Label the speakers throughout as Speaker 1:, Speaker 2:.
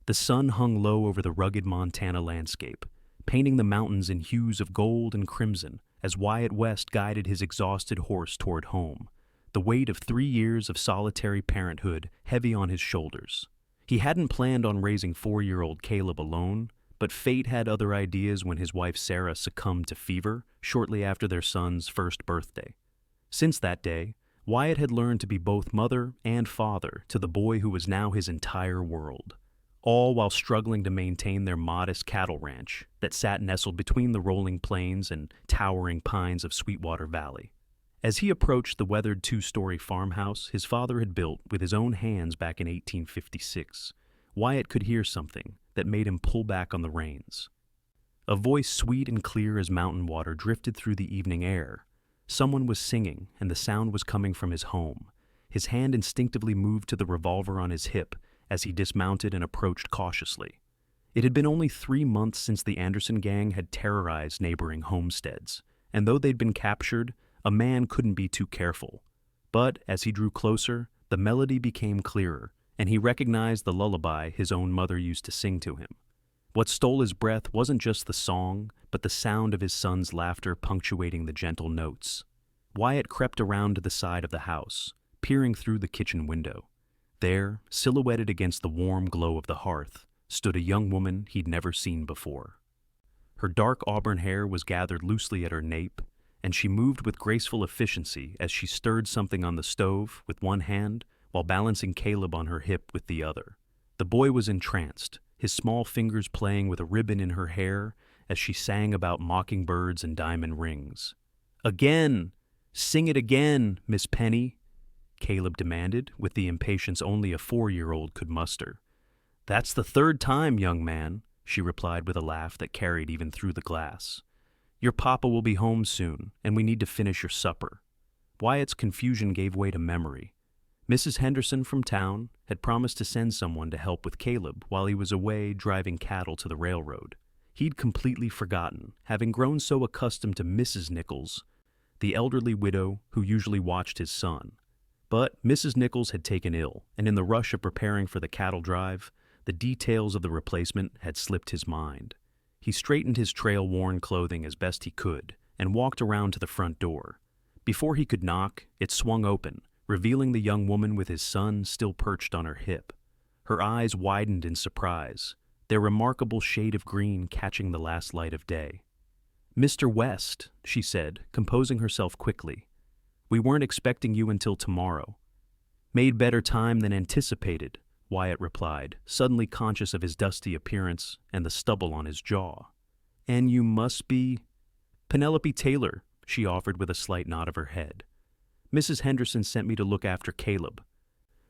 Speaker 1: The sun hung low over the rugged Montana landscape, painting the mountains in hues of gold and crimson as Wyatt West guided his exhausted horse toward home, the weight of 3 years of solitary parenthood heavy on his shoulders. He hadn't planned on raising 4-year-old Caleb alone, but fate had other ideas when his wife Sarah succumbed to fever shortly after their son's first birthday. Since that day, Wyatt had learned to be both mother and father to the boy who was now his entire world, all while struggling to maintain their modest cattle ranch that sat nestled between the rolling plains and towering pines of Sweetwater Valley. As he approached the weathered 2-story farmhouse his father had built with his own hands back in 1856, Wyatt could hear something that made him pull back on the reins. A voice sweet and clear as mountain water drifted through the evening air. Someone was singing, and the sound was coming from his home. His hand instinctively moved to the revolver on his hip as he dismounted and approached cautiously. It had been only 3 months since the Anderson gang had terrorized neighboring homesteads, and though they'd been captured, a man couldn't be too careful. But as he drew closer, the melody became clearer, and he recognized the lullaby his own mother used to sing to him. What stole his breath wasn't just the song, but the sound of his son's laughter punctuating the gentle notes. Wyatt crept around to the side of the house, peering through the kitchen window. There, silhouetted against the warm glow of the hearth, stood a young woman he'd never seen before. Her dark auburn hair was gathered loosely at her nape, and she moved with graceful efficiency as she stirred something on the stove with one hand while balancing Caleb on her hip with the other. The boy was entranced, his small fingers playing with a ribbon in her hair as she sang about mockingbirds and diamond rings. "Again! Sing it again, Miss Penny!" Caleb demanded, with the impatience only a 4-year-old could muster. "That's the 3rd time, young man," she replied with a laugh that carried even through the glass. "Your papa will be home soon, and we need to finish your supper." Wyatt's confusion gave way to memory. Mrs. Henderson from town had promised to send someone to help with Caleb while he was away driving cattle to the railroad. He'd completely forgotten, having grown so accustomed to Mrs. Nichols, the elderly widow who usually watched his son. But Mrs. Nichols had taken ill, and in the rush of preparing for the cattle drive, the details of the replacement had slipped his mind. He straightened his trail-worn clothing as best he could and walked around to the front door. Before he could knock, it swung open, revealing the young woman with his son still perched on her hip. Her eyes widened in surprise, their remarkable shade of green catching the last light of day. "Mr. West," she said, composing herself quickly. "We weren't expecting you until tomorrow." "Made better time than anticipated," Wyatt replied, suddenly conscious of his dusty appearance and the stubble on his jaw. "And you must be—" "Penelope Taylor," she offered with a slight nod of her head. "Mrs. Henderson sent me to look after Caleb.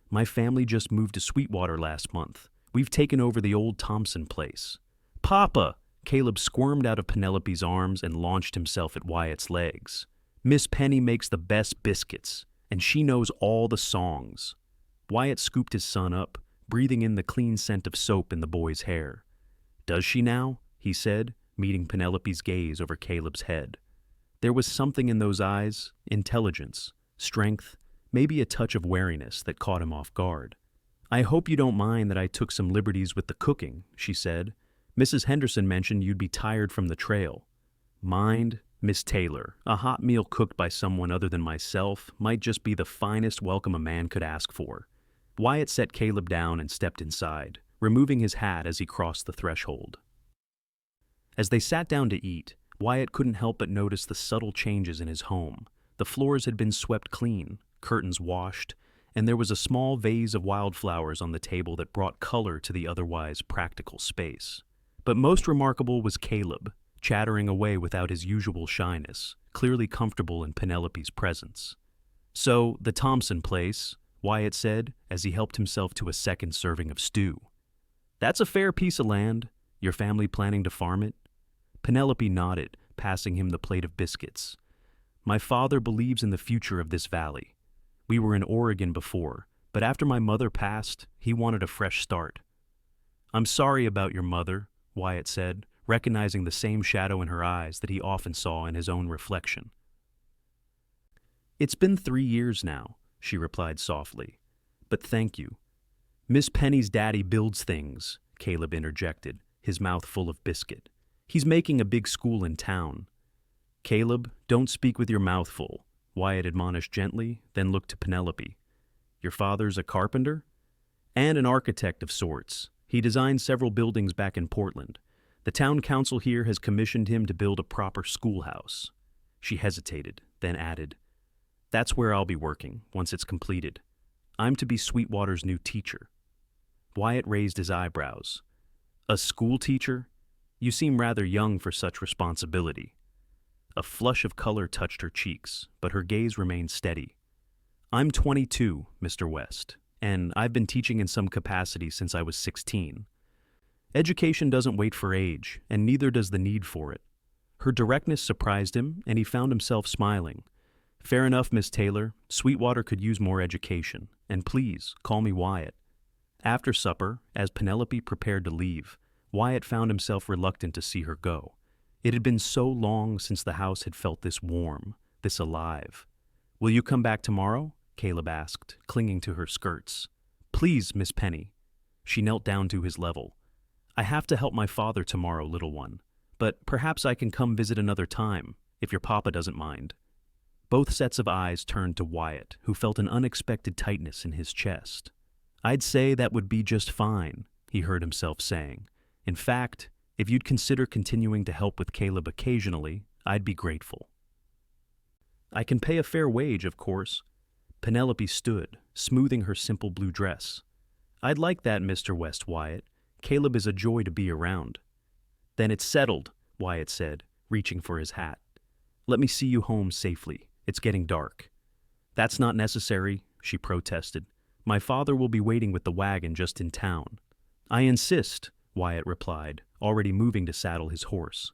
Speaker 1: My family just moved to Sweetwater last month. We've taken over the old Thompson place." "Papa!" Caleb squirmed out of Penelope's arms and launched himself at Wyatt's legs. "Miss Penny makes the best biscuits, and she knows all the songs." Wyatt scooped his son up, breathing in the clean scent of soap in the boy's hair. "Does she now?" he said, meeting Penelope's gaze over Caleb's head. There was something in those eyes, intelligence, strength, maybe a touch of wariness that caught him off guard. "I hope you don't mind that I took some liberties with the cooking," she said. "Mrs. Henderson mentioned you'd be tired from the trail." "Mind? Miss Taylor, a hot meal cooked by someone other than myself might just be the finest welcome a man could ask for." Wyatt set Caleb down and stepped inside, removing his hat as he crossed the threshold. As they sat down to eat, Wyatt couldn't help but notice the subtle changes in his home. The floors had been swept clean, curtains washed, and there was a small vase of wildflowers on the table that brought color to the otherwise practical space. But most remarkable was Caleb, chattering away without his usual shyness, clearly comfortable in Penelope's presence. "So, the Thompson place," Wyatt said, as he helped himself to a second serving of stew. "That's a fair piece of land. Your family planning to farm it?" Penelope nodded, passing him the plate of biscuits. "My father believes in the future of this valley. We were in Oregon before, but after my mother passed, he wanted a fresh start." "I'm sorry about your mother," Wyatt said, recognizing the same shadow in her eyes that he often saw in his own reflection. "It's been 3 years now," she replied softly. "But thank you. Miss Penny's daddy builds things," Caleb interjected, his mouth full of biscuit. He's making a big school in town. Caleb, don't speak with your mouth full, Wyatt admonished gently, then looked to Penelope. Your father's a carpenter? And an architect of sorts. He designed several buildings back in Portland. The town council here has commissioned him to build a proper schoolhouse. She hesitated, then added, That's where I'll be working, once it's completed. I'm to be Sweetwater's new teacher. Wyatt raised his eyebrows. A school teacher? You seem rather young for such responsibility. A flush of color touched her cheeks, but her gaze remained steady. I'm 22, Mr. West, and I've been teaching in some capacity since I was 16. Education doesn't wait for age, and neither does the need for it. Her directness surprised him, and he found himself smiling. Fair enough, Miss Taylor. Sweetwater could use more education, and please, call me Wyatt. After supper, as Penelope prepared to leave, Wyatt found himself reluctant to see her go. It had been so long since the house had felt this warm, this alive. Will you come back tomorrow? Caleb asked, clinging to her skirts. Please, Miss Penny. She knelt down to his level. I have to help my father tomorrow, little one, but perhaps I can come visit another time, if your papa doesn't mind. Both sets of eyes turned to Wyatt, who felt an unexpected tightness in his chest. I'd say that would be just fine, he heard himself saying. In fact, if you'd consider continuing to help with Caleb occasionally, I'd be grateful. I can pay a fair wage, of course. Penelope stood, smoothing her simple blue dress. I'd like that, Mr. West, Wyatt. Caleb is a joy to be around. Then it's settled, Wyatt said, reaching for his hat. Let me see you home safely. It's getting dark. That's not necessary, she protested. My father will be waiting with the wagon just in town. I insist, Wyatt replied, already moving to saddle his horse.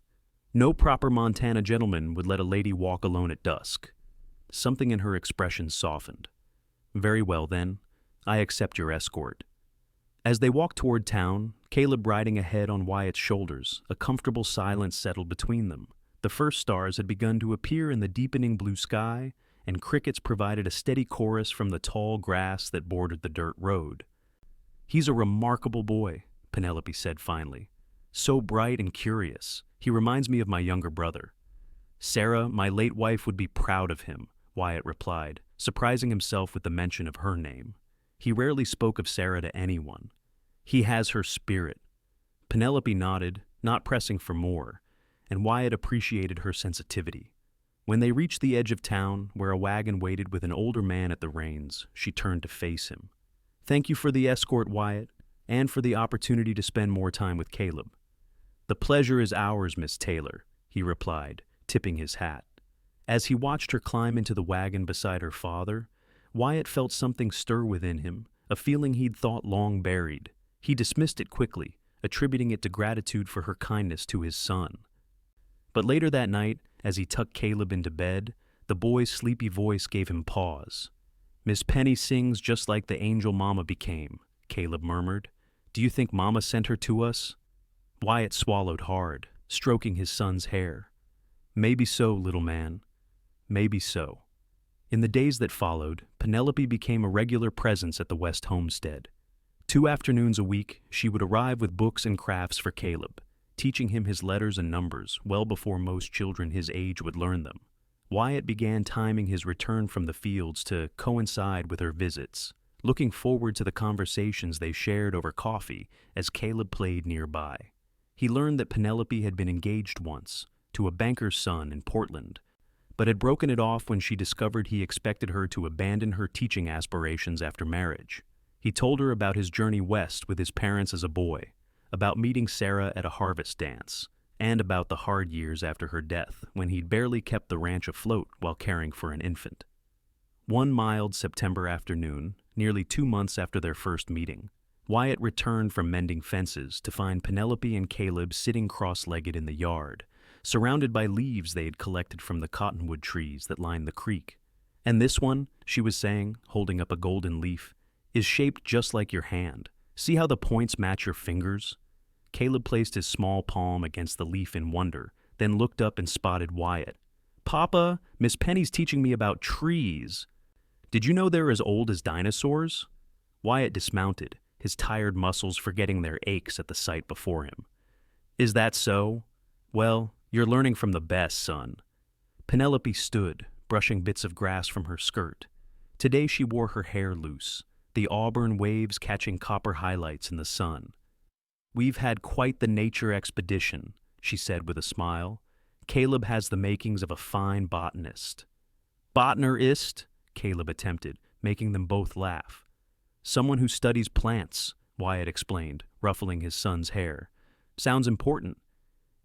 Speaker 1: No proper Montana gentleman would let a lady walk alone at dusk. Something in her expression softened. Very well, then. I accept your escort. As they walked toward town, Caleb riding ahead on Wyatt's shoulders, a comfortable silence settled between them. The first stars had begun to appear in the deepening blue sky, and crickets provided a steady chorus from the tall grass that bordered the dirt road. He's a remarkable boy, Penelope said finally. So bright and curious. He reminds me of my younger brother. Sarah, my late wife, would be proud of him, Wyatt replied, surprising himself with the mention of her name. He rarely spoke of Sarah to anyone. He has her spirit. Penelope nodded, not pressing for more, and Wyatt appreciated her sensitivity. When they reached the edge of town, where a wagon waited with an older man at the reins, she turned to face him. Thank you for the escort, Wyatt, and for the opportunity to spend more time with Caleb. The pleasure is ours, Miss Taylor, he replied, tipping his hat. As he watched her climb into the wagon beside her father, Wyatt felt something stir within him, a feeling he'd thought long buried. He dismissed it quickly, attributing it to gratitude for her kindness to his son. But later that night, as he tucked Caleb into bed, the boy's sleepy voice gave him pause. Miss Penny sings just like the angel Mama became, Caleb murmured. Do you think Mama sent her to us? Wyatt swallowed hard, stroking his son's hair. Maybe so, little man. Maybe so. In the days that followed, Penelope became a regular presence at the West homestead. 2 afternoons a week, she would arrive with books and crafts for Caleb, teaching him his letters and numbers well before most children his age would learn them. Wyatt began timing his return from the fields to coincide with her visits, looking forward to the conversations they shared over coffee as Caleb played nearby. He learned that Penelope had been engaged once, to a banker's son in Portland, but had broken it off when she discovered he expected her to abandon her teaching aspirations after marriage. He told her about his journey west with his parents as a boy, about meeting Sarah at a harvest dance, and about the hard years after her death when he'd barely kept the ranch afloat while caring for an infant. One mild September afternoon, nearly 2 months after their first meeting, Wyatt returned from mending fences to find Penelope and Caleb sitting cross-legged in the yard, surrounded by leaves they had collected from the cottonwood trees that lined the creek. And this one, she was saying, holding up a golden leaf, is shaped just like your hand. See how the points match your fingers? Caleb placed his small palm against the leaf in wonder, then looked up and spotted Wyatt. Papa, Miss Penny's teaching me about trees. Did you know they're as old as dinosaurs? Wyatt dismounted, his tired muscles forgetting their aches at the sight before him. "Is that so? Well, you're learning from the best, son." Penelope stood, brushing bits of grass from her skirt. Today she wore her hair loose, the auburn waves catching copper highlights in the sun. "We've had quite the nature expedition," she said with a smile. "Caleb has the makings of a fine botanist." "Botner-ist?" Caleb attempted, making them both laugh. "Someone who studies plants," Wyatt explained, ruffling his son's hair. "Sounds important."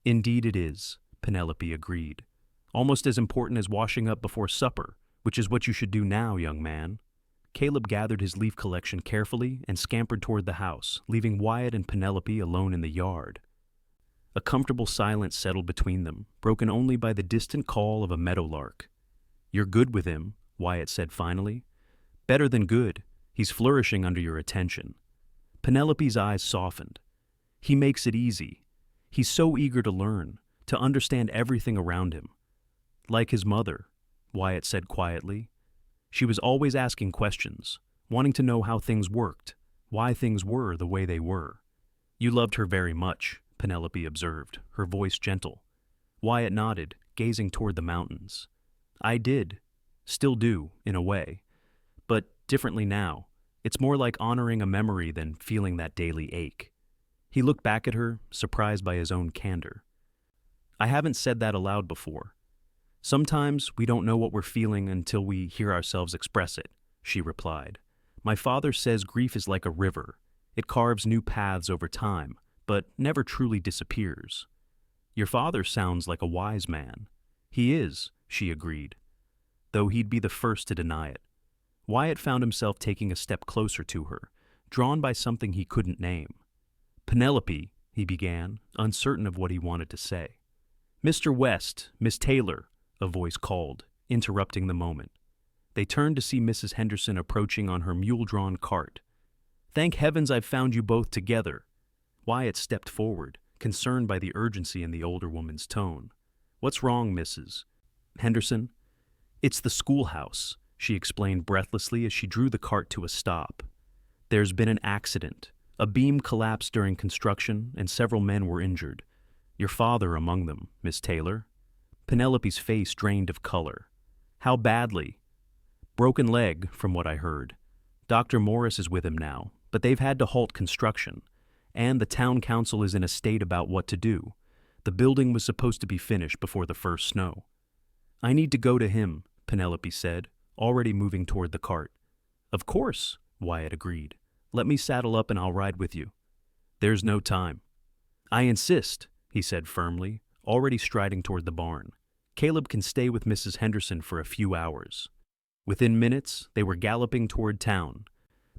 Speaker 1: "Indeed it is," Penelope agreed. "Almost as important as washing up before supper, which is what you should do now, young man." Caleb gathered his leaf collection carefully and scampered toward the house, leaving Wyatt and Penelope alone in the yard. A comfortable silence settled between them, broken only by the distant call of a meadowlark. "You're good with him," Wyatt said finally. "Better than good. He's flourishing under your attention." Penelope's eyes softened. "He makes it easy. He's so eager to learn, to understand everything around him." "Like his mother," Wyatt said quietly. "She was always asking questions, wanting to know how things worked, why things were the way they were." "You loved her very much," Penelope observed, her voice gentle. Wyatt nodded, gazing toward the mountains. "I did. Still do, in a way. But differently now. It's more like honoring a memory than feeling that daily ache." He looked back at her, surprised by his own candor. "I haven't said that aloud before. Sometimes we don't know what we're feeling until we hear ourselves express it," she replied. "My father says grief is like a river. It carves new paths over time, but never truly disappears." "Your father sounds like a wise man." "He is," she agreed, though he'd be the first to deny it. Wyatt found himself taking a step closer to her, drawn by something he couldn't name. "Penelope," he began, uncertain of what he wanted to say. "Mr. West, Miss Taylor," a voice called, interrupting the moment. They turned to see Mrs. Henderson approaching on her mule-drawn cart. "Thank heavens I've found you both together." Wyatt stepped forward, concerned by the urgency in the older woman's tone. "What's wrong, Mrs. Henderson?" "It's the schoolhouse," she explained breathlessly as she drew the cart to a stop. "There's been an accident. A beam collapsed during construction, and several men were injured. Your father among them, Miss Taylor." Penelope's face drained of color. "How badly?" "Broken leg, from what I heard. Dr. Morris is with him now, but they've had to halt construction, and the town council is in a state about what to do. The building was supposed to be finished before the first snow." "I need to go to him," Penelope said, already moving toward the cart. "Of course," Wyatt agreed. "Let me saddle up and I'll ride with you." "There's no time." "I insist," he said firmly, already striding toward the barn. "Caleb can stay with Mrs. Henderson for a few hours." Within minutes, they were galloping toward town,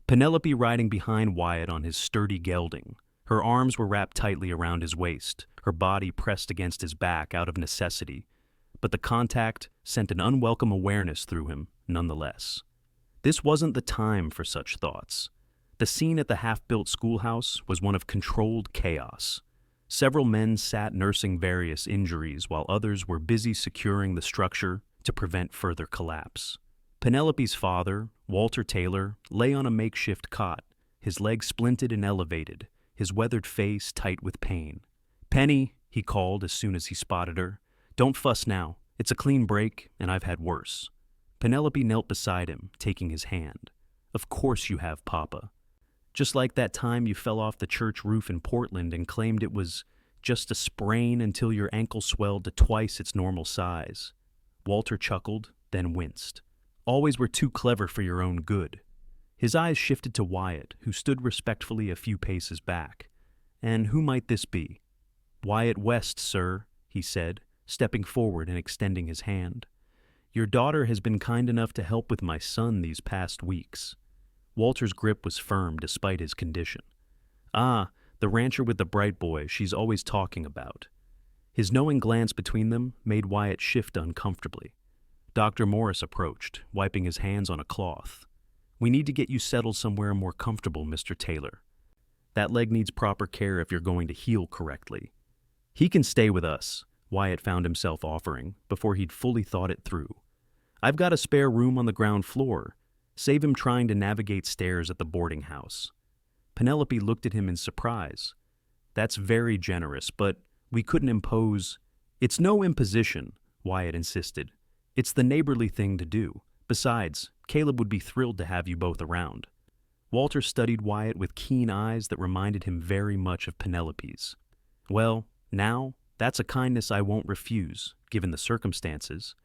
Speaker 1: Penelope riding behind Wyatt on his sturdy gelding. Her arms were wrapped tightly around his waist, her body pressed against his back out of necessity, but the contact sent an unwelcome awareness through him nonetheless. This wasn't the time for such thoughts. The scene at the half-built schoolhouse was one of controlled chaos. Several men sat nursing various injuries while others were busy securing the structure to prevent further collapse. Penelope's father, Walter Taylor, lay on a makeshift cot, his legs splinted and elevated, his weathered face tight with pain. "Penny," he called as soon as he spotted her. "Don't fuss now. It's a clean break, and I've had worse." Penelope knelt beside him, taking his hand. "Of course you have, Papa. Just like that time you fell off the church roof in Portland and claimed it was just a sprain until your ankle swelled to twice its normal size." Walter chuckled, then winced. "Always were too clever for your own good." His eyes shifted to Wyatt, who stood respectfully a few paces back. "And who might this be?" "Wyatt West, sir," he said, stepping forward and extending his hand. "Your daughter has been kind enough to help with my son these past weeks." Walter's grip was firm despite his condition. "Ah, the rancher with the bright boy she's always talking about." His knowing glance between them made Wyatt shift uncomfortably. Dr. Morris approached, wiping his hands on a cloth. "We need to get you settled somewhere more comfortable, Mr. Taylor. That leg needs proper care if you're going to heal correctly." "He can stay with us," Wyatt found himself offering, before he'd fully thought it through. "I've got a spare room on the ground floor. Save him trying to navigate stairs at the boarding house." Penelope looked at him in surprise. That's very generous, but we couldn't impose. It's no imposition, Wyatt insisted. It's the neighborly thing to do. Besides, Caleb would be thrilled to have you both around. Walter studied Wyatt with keen eyes that reminded him very much of Penelope's. Well, now, that's a kindness I won't refuse, given the circumstances.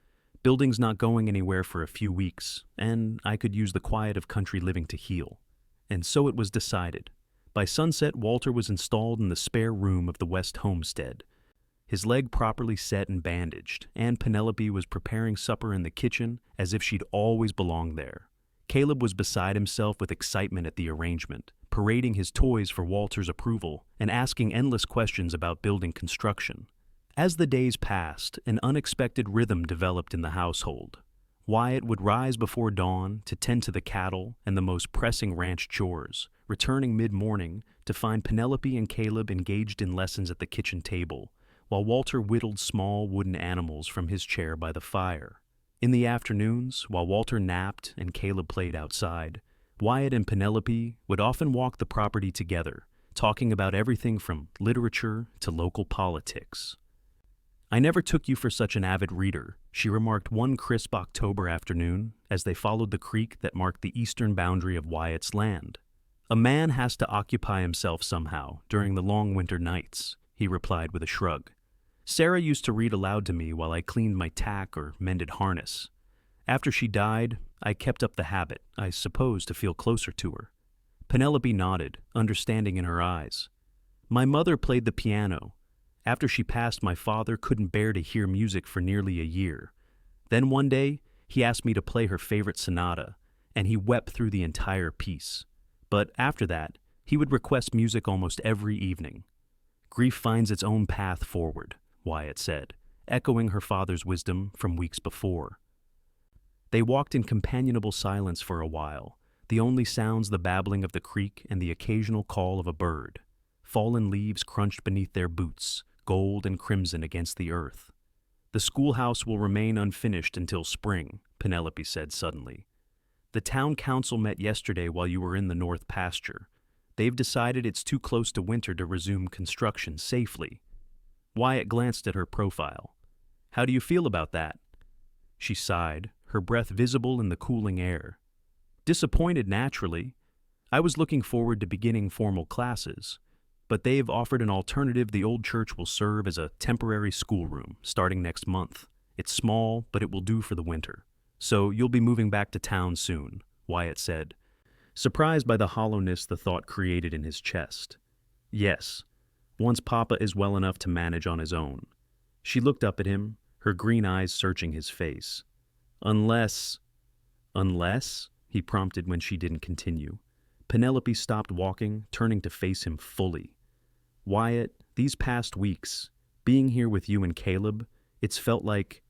Speaker 1: Building's not going anywhere for a few weeks, and I could use the quiet of country living to heal. And so it was decided. By sunset, Walter was installed in the spare room of the West homestead, his leg properly set and bandaged, and Penelope was preparing supper in the kitchen as if she'd always belonged there. Caleb was beside himself with excitement at the arrangement, parading his toys for Walter's approval and asking endless questions about building construction. As the days passed, an unexpected rhythm developed in the household. Wyatt would rise before dawn to tend to the cattle and the most pressing ranch chores, returning mid-morning to find Penelope and Caleb engaged in lessons at the kitchen table, while Walter whittled small wooden animals from his chair by the fire. In the afternoons, while Walter napped and Caleb played outside, Wyatt and Penelope would often walk the property together, talking about everything from literature to local politics. I never took you for such an avid reader, she remarked one crisp October afternoon as they followed the creek that marked the eastern boundary of Wyatt's land. A man has to occupy himself somehow during the long winter nights, he replied with a shrug. Sarah used to read aloud to me while I cleaned my tack or mended harness. After she died, I kept up the habit, I suppose to feel closer to her. Penelope nodded, understanding in her eyes. My mother played the piano. After she passed, my father couldn't bear to hear music for nearly a year. Then one day, he asked me to play her favorite sonata, and he wept through the entire piece. But after that, he would request music almost every evening. Grief finds its own path forward, Wyatt said, echoing her father's wisdom from weeks before. They walked in companionable silence for a while, the only sounds the babbling of the creek and the occasional call of a bird. Fallen leaves crunched beneath their boots, gold and crimson against the earth. The schoolhouse will remain unfinished until spring, Penelope said suddenly. The town council met yesterday while you were in the north pasture. They've decided it's too close to winter to resume construction safely. Wyatt glanced at her profile. How do you feel about that? She sighed, her breath visible in the cooling air. Disappointed, naturally. I was looking forward to beginning formal classes, but they've offered an alternative. The old church will serve as a temporary schoolroom starting next month. It's small, but it will do for the winter. So you'll be moving back to town soon, Wyatt said, surprised by the hollowness the thought created in his chest. Yes, once Papa is well enough to manage on his own. She looked up at him, her green eyes searching his face. Unless, he prompted when she didn't continue. Penelope stopped walking, turning to face him fully. Wyatt, these past weeks, being here with you and Caleb, it's felt like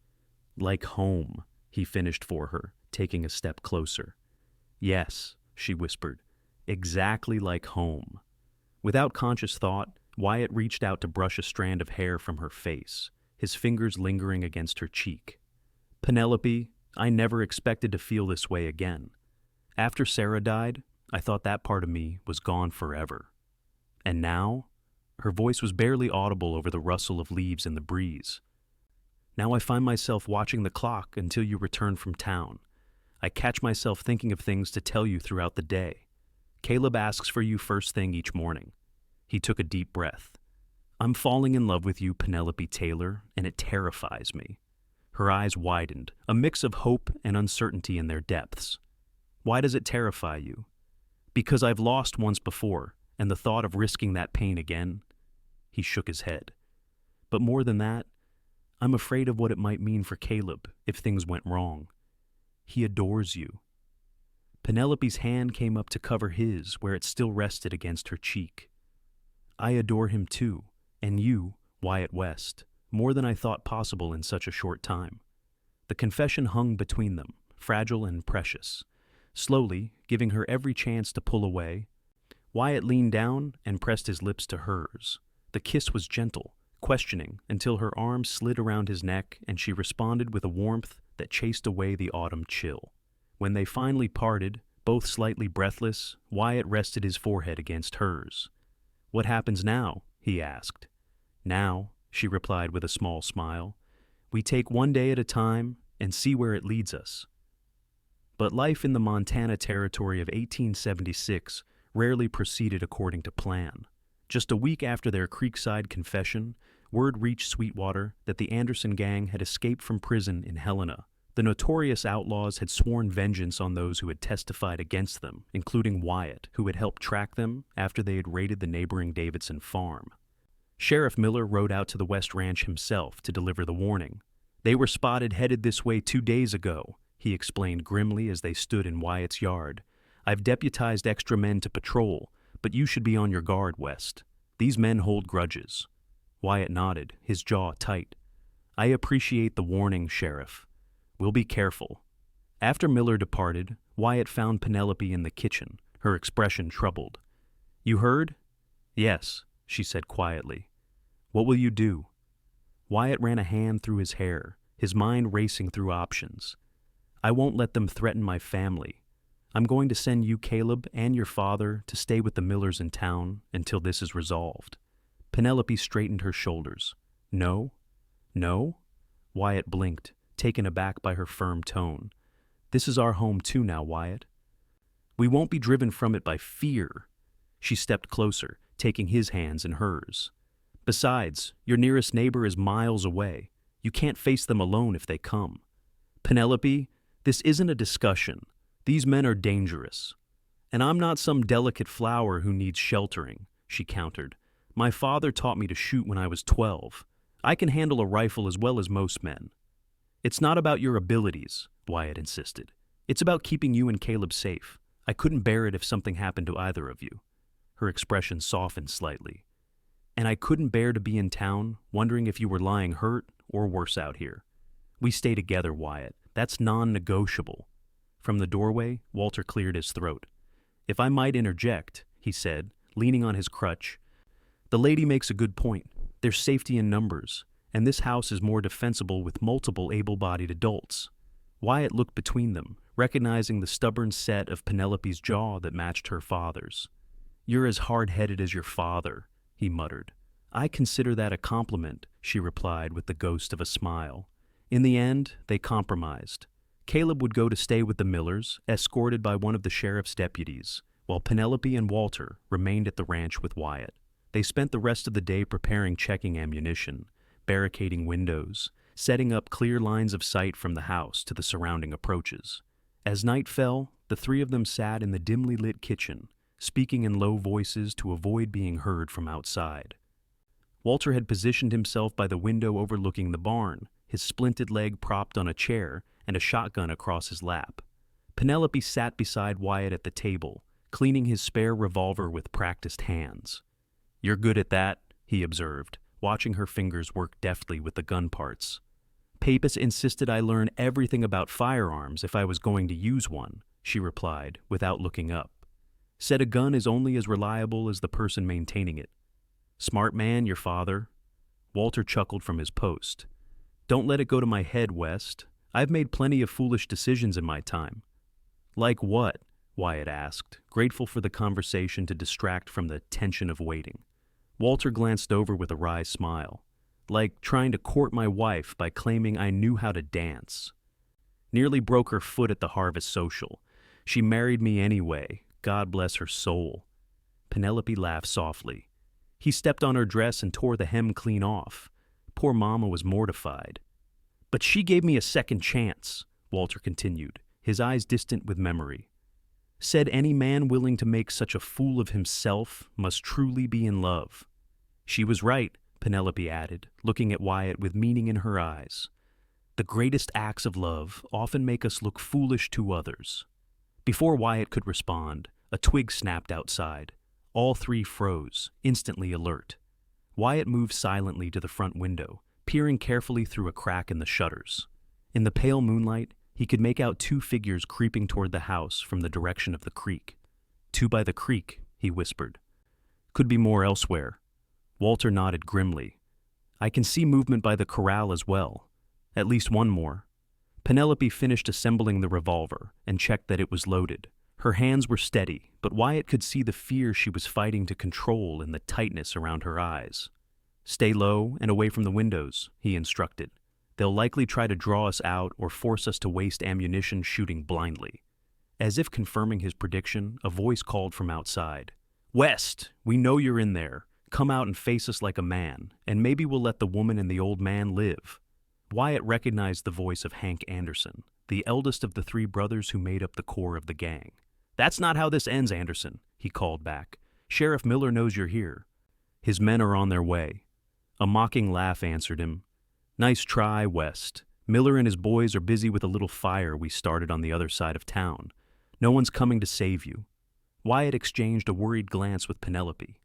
Speaker 1: home, he finished for her, taking a step closer. Yes, she whispered, exactly like home. Without conscious thought, Wyatt reached out to brush a strand of hair from her face, his fingers lingering against her cheek. Penelope, I never expected to feel this way again. After Sarah died, I thought that part of me was gone forever. And now, her voice was barely audible over the rustle of leaves in the breeze. Now I find myself watching the clock until you return from town. I catch myself thinking of things to tell you throughout the day. Caleb asks for you first thing each morning. He took a deep breath. I'm falling in love with you, Penelope Taylor, and it terrifies me. Her eyes widened, a mix of hope and uncertainty in their depths. Why does it terrify you? Because I've lost once before, and the thought of risking that pain again. He shook his head. But more than that, I'm afraid of what it might mean for Caleb if things went wrong. He adores you. Penelope's hand came up to cover his where it still rested against her cheek. I adore him too, and you, Wyatt West, more than I thought possible in such a short time. The confession hung between them, fragile and precious. Slowly, giving her every chance to pull away, Wyatt leaned down and pressed his lips to hers. The kiss was gentle, questioning, until her arms slid around his neck and she responded with a warmth that chased away the autumn chill. When they finally parted, Both slightly breathless, Wyatt rested his forehead against hers. "What happens now?" he asked. "Now," she replied with a small smile, "we take one day at a time and see where it leads us." But life in the Montana Territory of 1876 rarely proceeded according to plan. Just a week after their Creekside confession, word reached Sweetwater that the Anderson gang had escaped from prison in Helena. The notorious outlaws had sworn vengeance on those who had testified against them, including Wyatt, who had helped track them after they had raided the neighboring Davidson farm. Sheriff Miller rode out to the West Ranch himself to deliver the warning. "They were spotted headed this way 2 days ago," he explained grimly as they stood in Wyatt's yard. "I've deputized extra men to patrol, but you should be on your guard, West. These men hold grudges." Wyatt nodded, his jaw tight. "I appreciate the warning, Sheriff. We'll be careful." After Miller departed, Wyatt found Penelope in the kitchen, her expression troubled. "You heard?" "Yes," she said quietly. "What will you do?" Wyatt ran a hand through his hair, his mind racing through options. "I won't let them threaten my family. I'm going to send you, Caleb, and your father to stay with the Millers in town until this is resolved." Penelope straightened her shoulders. "No? No?" Wyatt blinked, taken aback by her firm tone. "This is our home too now, Wyatt. We won't be driven from it by fear." She stepped closer, taking his hands in hers. "Besides, your nearest neighbor is miles away. You can't face them alone if they come. Penelope, this isn't a discussion. These men are dangerous. And I'm not some delicate flower who needs sheltering," she countered. "My father taught me to shoot when I was 12. I can handle a rifle as well as most men." "It's not about your abilities," Wyatt insisted. "It's about keeping you and Caleb safe. I couldn't bear it if something happened to either of you." Her expression softened slightly. "And I couldn't bear to be in town, wondering if you were lying hurt or worse out here. We stay together, Wyatt. That's non-negotiable." From the doorway, Walter cleared his throat. "If I might interject," he said, leaning on his crutch, "the lady makes a good point. There's safety in numbers, and this house is more defensible with multiple able-bodied adults." Wyatt looked between them, recognizing the stubborn set of Penelope's jaw that matched her father's. "You're as hard-headed as your father," he muttered. "I consider that a compliment," she replied with the ghost of a smile. In the end, they compromised. Caleb would go to stay with the Millers, escorted by one of the sheriff's deputies, while Penelope and Walter remained at the ranch with Wyatt. They spent the rest of the day preparing checking ammunition, barricading windows, setting up clear lines of sight from the house to the surrounding approaches. As night fell, the three of them sat in the dimly lit kitchen, speaking in low voices to avoid being heard from outside. Walter had positioned himself by the window overlooking the barn, his splinted leg propped on a chair and a shotgun across his lap. Penelope sat beside Wyatt at the table, cleaning his spare revolver with practiced hands. "You're good at that," he observed, watching her fingers work deftly with the gun parts. "Papus insisted I learn everything about firearms if I was going to use one," she replied, without looking up. "Said a gun is only as reliable as the person maintaining it. Smart man, your father." Walter chuckled from his post. "Don't let it go to my head, West. I've made plenty of foolish decisions in my time." "Like what?" Wyatt asked, grateful for the conversation to distract from the tension of waiting. Walter glanced over with a wry smile. "Like trying to court my wife by claiming I knew how to dance. Nearly broke her foot at the harvest social. She married me anyway, God bless her soul." Penelope laughed softly. "He stepped on her dress and tore the hem clean off. Poor Mama was mortified. But she gave me a second chance," Walter continued, his eyes distant with memory. "Said any man willing to make such a fool of himself must truly be in love." "She was right," Penelope added, looking at Wyatt with meaning in her eyes. "The greatest acts of love often make us look foolish to others." Before Wyatt could respond, a twig snapped outside. All three froze, instantly alert. Wyatt moved silently to the front window, peering carefully through a crack in the shutters. In the pale moonlight, he could make out 2 figures creeping toward the house from the direction of the creek. "2 by the creek," he whispered. "Could be more elsewhere." Walter nodded grimly. "I can see movement by the corral as well. At least one more." Penelope finished assembling the revolver and checked that it was loaded. Her hands were steady, but Wyatt could see the fear she was fighting to control in the tightness around her eyes. "Stay low and away from the windows," he instructed. "They'll likely try to draw us out or force us to waste ammunition shooting blindly." As if confirming his prediction, a voice called from outside. "West, we know you're in there. Come out and face us like a man, and maybe we'll let the woman and the old man live." Wyatt recognized the voice of Hank Anderson, the eldest of the three brothers who made up the core of the gang. "That's not how this ends, Anderson," he called back. "Sheriff Miller knows you're here. His men are on their way." A mocking laugh answered him. "Nice try, West. Miller and his boys are busy with a little fire we started on the other side of town. No one's coming to save you." Wyatt exchanged a worried glance with Penelope.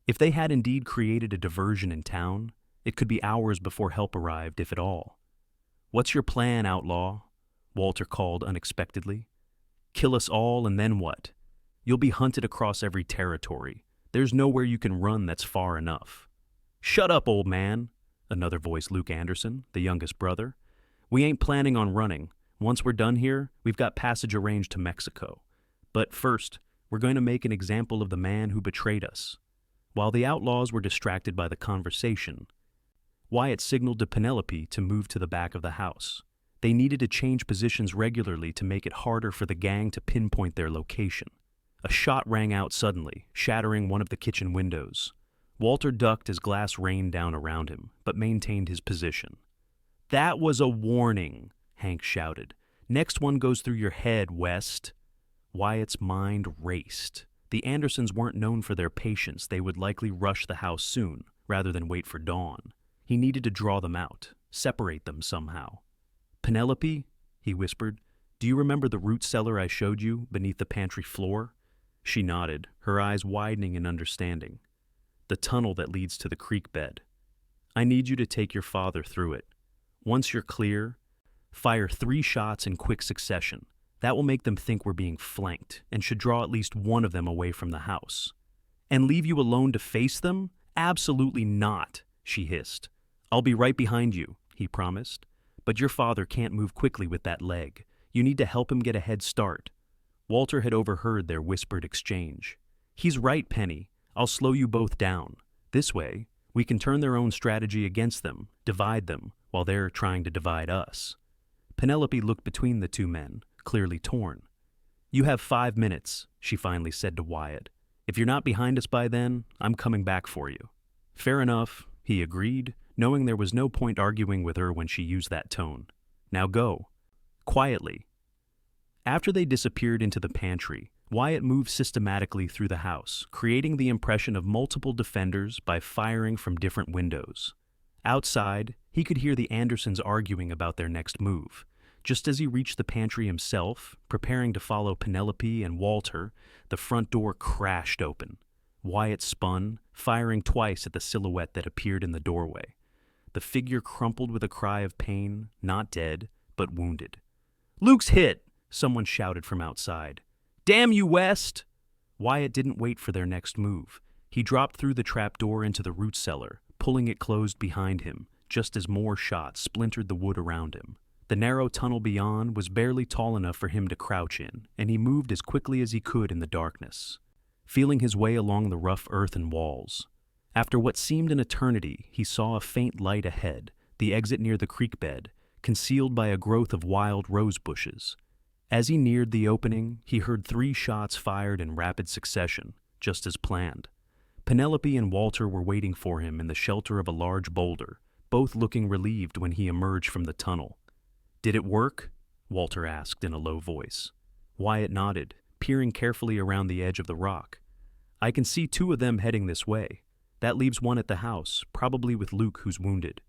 Speaker 1: If they had indeed created a diversion in town, it could be hours before help arrived, if at all. "What's your plan, outlaw?" Walter called unexpectedly. "Kill us all and then what? You'll be hunted across every territory. There's nowhere you can run that's far enough." "Shut up, old man," another voice, Luke Anderson, the youngest brother. "We ain't planning on running. Once we're done here, we've got passage arranged to Mexico. But first, we're going to make an example of the man who betrayed us." While the outlaws were distracted by the conversation, Wyatt signaled to Penelope to move to the back of the house. They needed to change positions regularly to make it harder for the gang to pinpoint their location. A shot rang out suddenly, shattering one of the kitchen windows. Walter ducked as glass rained down around him, but maintained his position. "That was a warning," Hank shouted. "Next one goes through your head, West." Wyatt's mind raced. The Andersons weren't known for their patience. They would likely rush the house soon, rather than wait for dawn. He needed to draw them out, separate them somehow. "Penelope," he whispered, "do you remember the root cellar I showed you beneath the pantry floor?" She nodded, her eyes widening in understanding. "The tunnel that leads to the creek bed. I need you to take your father through it. Once you're clear, fire 3 shots in quick succession. That will make them think we're being flanked and should draw at least one of them away from the house." "And leave you alone to face them? Absolutely not," she hissed. "I'll be right behind you," he promised. "But your father can't move quickly with that leg. You need to help him get a head start." Walter had overheard their whispered exchange. "He's right, Penny. I'll slow you both down. This way, we can turn their own strategy against them, divide them, while they're trying to divide us." Penelope looked between the two men, clearly torn. "You have 5 minutes," she finally said to Wyatt. "If you're not behind us by then, I'm coming back for you." "Fair enough," he agreed, knowing there was no point arguing with her when she used that tone. "Now go." Quietly. After they disappeared into the pantry, Wyatt moved systematically through the house, creating the impression of multiple defenders by firing from different windows. Outside, he could hear the Andersons arguing about their next move. Just as he reached the pantry himself, preparing to follow Penelope and Walter, the front door crashed open. Wyatt spun, firing twice at the silhouette that appeared in the doorway. The figure crumpled with a cry of pain, not dead, but wounded. "Luke's hit!" someone shouted from outside. "Damn you, West!" Wyatt didn't wait for their next move. He dropped through the trap door into the root cellar, pulling it closed behind him, just as more shots splintered the wood around him. The narrow tunnel beyond was barely tall enough for him to crouch in, and he moved as quickly as he could in the darkness, feeling his way along the rough earthen walls. After what seemed an eternity, he saw a faint light ahead, the exit near the creek bed, concealed by a growth of wild rose bushes. As he neared the opening, he heard 3 shots fired in rapid succession, just as planned. Penelope and Walter were waiting for him in the shelter of a large boulder, both looking relieved when he emerged from the tunnel. "Did it work?" Walter asked in a low voice. Wyatt nodded, peering carefully around the edge of the rock. "I can see 2 of them heading this way. That leaves one at the house, probably with Luke, who's wounded."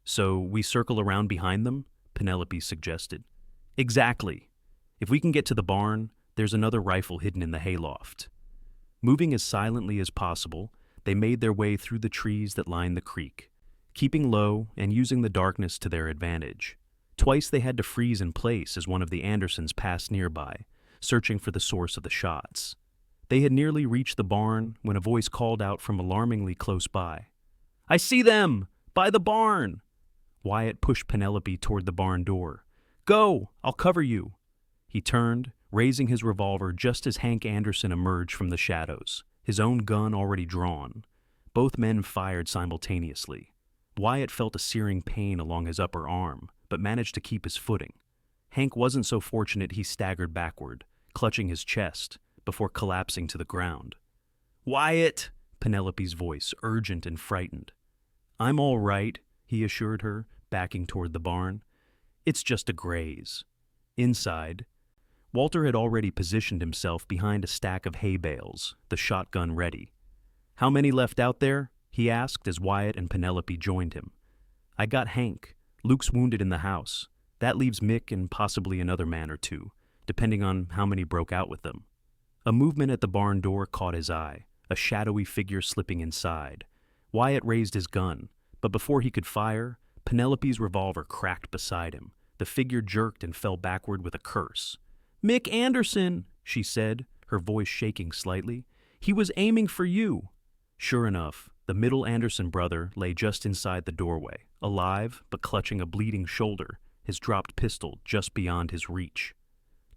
Speaker 1: "So we circle around behind them?" Penelope suggested. "Exactly. If we can get to the barn, there's another rifle hidden in the hayloft." Moving as silently as possible, they made their way through the trees that lined the creek, keeping low and using the darkness to their advantage. Twice they had to freeze in place as one of the Andersons passed nearby, searching for the source of the shots. They had nearly reached the barn when a voice called out from alarmingly close by. "I see them! By the barn!" Wyatt pushed Penelope toward the barn door. "Go! I'll cover you!" He turned, raising his revolver just as Hank Anderson emerged from the shadows, his own gun already drawn. Both men fired simultaneously. Wyatt felt a searing pain along his upper arm, but managed to keep his footing. Hank wasn't so fortunate. He staggered backward, clutching his chest, before collapsing to the ground. "Wyatt!" Penelope's voice, urgent and frightened. "I'm all right," he assured her, backing toward the barn. "It's just a graze." Inside, Walter had already positioned himself behind a stack of hay bales, the shotgun ready. "How many left out there?" he asked as Wyatt and Penelope joined him. "I got Hank. Luke's wounded in the house. That leaves Mick and possibly another man or two, depending on how many broke out with them." A movement at the barn door caught his eye, a shadowy figure slipping inside. Wyatt raised his gun, but before he could fire, Penelope's revolver cracked beside him. The figure jerked and fell backward with a curse. "Mick Anderson," she said, her voice shaking slightly. "He was aiming for you." Sure enough, the middle Anderson brother lay just inside the doorway, alive but clutching a bleeding shoulder, his dropped pistol just beyond his reach.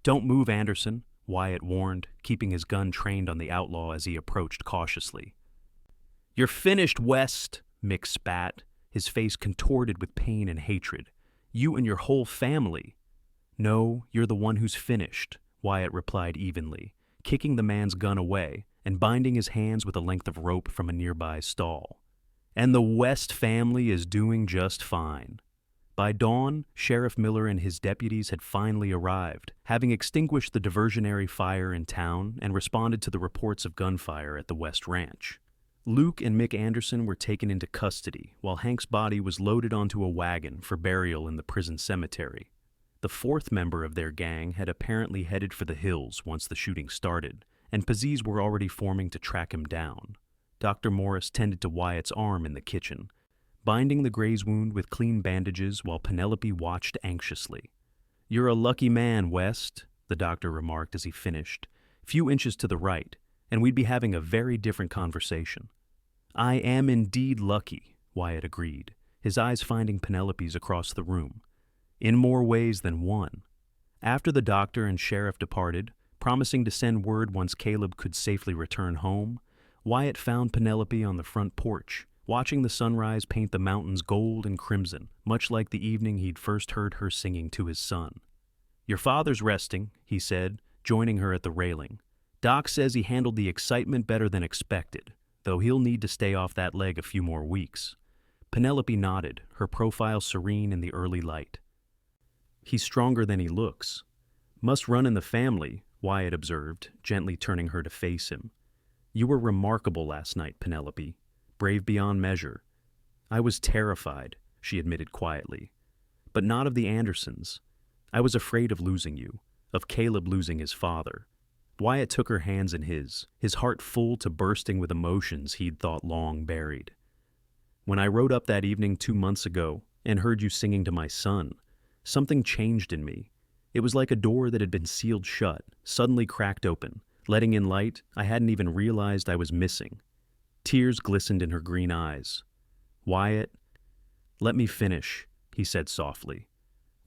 Speaker 1: "Don't move, Anderson," Wyatt warned, keeping his gun trained on the outlaw as he approached cautiously. "You're finished, West," Mick spat, his face contorted with pain and hatred. "You and your whole family." "No, you're the one who's finished," Wyatt replied evenly, kicking the man's gun away and binding his hands with a length of rope from a nearby stall. "And the West family is doing just fine." By dawn, Sheriff Miller and his deputies had finally arrived, having extinguished the diversionary fire in town and responded to the reports of gunfire at the West Ranch. Luke and Mick Anderson were taken into custody, while Hank's body was loaded onto a wagon for burial in the prison cemetery. The fourth member of their gang had apparently headed for the hills once the shooting started, and Pazis were already forming to track him down. Dr. Morris tended to Wyatt's arm in the kitchen, binding the graze wound with clean bandages while Penelope watched anxiously. "You're a lucky man, West," the doctor remarked as he finished. "Few inches to the right, and we'd be having a very different conversation." "I am indeed lucky," Wyatt agreed, his eyes finding Penelope's across the room. "In more ways than one." After the doctor and sheriff departed, promising to send word once Caleb could safely return home, Wyatt found Penelope on the front porch, watching the sunrise paint the mountains gold and crimson, much like the evening he'd first heard her singing to his son. "Your father's resting," he said, joining her at the railing. "Doc says he handled the excitement better than expected, though he'll need to stay off that leg a few more weeks." Penelope nodded, her profile serene in the early light. "He's stronger than he looks." "Must run in the family," Wyatt observed, gently turning her to face him. "You were remarkable last night, Penelope. Brave beyond measure." "I was terrified," she admitted quietly. "But not of the Andersons. I was afraid of losing you, of Caleb losing his father." Wyatt took her hands in his heart full to bursting with emotions he'd thought long buried. "When I rode up that evening 2 months ago and heard you singing to my son, something changed in me. It was like a door that had been sealed shut, suddenly cracked open, letting in light I hadn't even realized I was missing." Tears glistened in her green eyes. "Wyatt, let me finish," he said softly.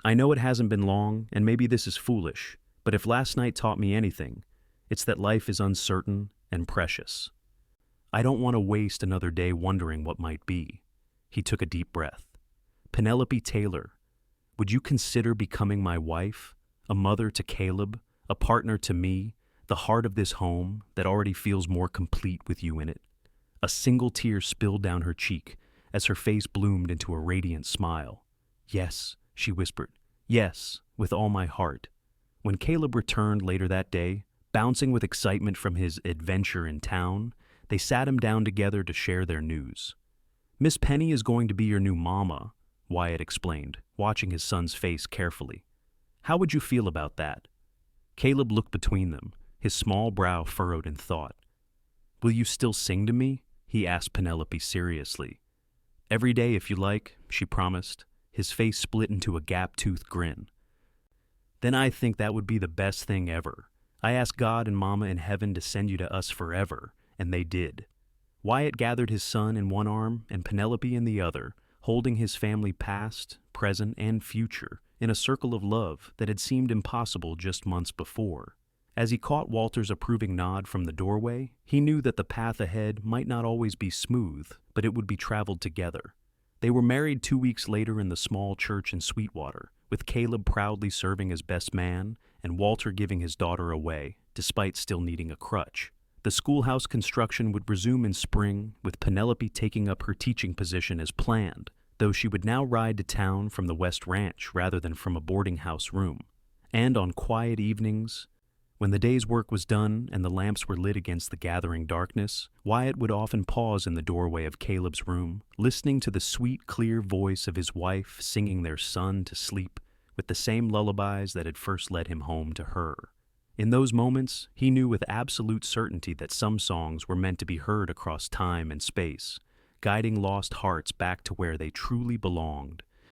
Speaker 1: "I know it hasn't been long, and maybe this is foolish, but if last night taught me anything, it's that life is uncertain and precious. I don't want to waste another day wondering what might be." He took a deep breath. "Penelope Taylor, would you consider becoming my wife, a mother to Caleb, a partner to me, the heart of this home that already feels more complete with you in it?" A single tear spilled down her cheek as her face bloomed into a radiant smile. "Yes," she whispered. "Yes, with all my heart." When Caleb returned later that day, bouncing with excitement from his adventure in town, they sat him down together to share their news. "Miss Penny is going to be your new mama," Wyatt explained, watching his son's face carefully. "How would you feel about that?" Caleb looked between them, his small brow furrowed in thought. "Will you still sing to me?" he asked Penelope seriously. "Every day if you like," she promised, his face split into a gap-toothed grin. "Then I think that would be the best thing ever. I asked God and Mama in heaven to send you to us forever, and they did." Wyatt gathered his son in one arm and Penelope in the other, holding his family past, present, and future in a circle of love that had seemed impossible just months before. As he caught Walter's approving nod from the doorway, he knew that the path ahead might not always be smooth, but it would be traveled together. They were married 2 weeks later in the small church in Sweetwater, with Caleb proudly serving as best man and Walter giving his daughter away, despite still needing a crutch. The schoolhouse construction would resume in spring, with Penelope taking up her teaching position as planned, though she would now ride to town from the West Ranch rather than from a boarding house room. And on quiet evenings, when the day's work was done and the lamps were lit against the gathering darkness, Wyatt would often pause in the doorway of Caleb's room, listening to the sweet, clear voice of his wife singing their son to sleep with the same lullabies that had first led him home to her. In those moments, he knew with absolute certainty that some songs were meant to be heard across time and space, guiding lost hearts back to where they truly belonged,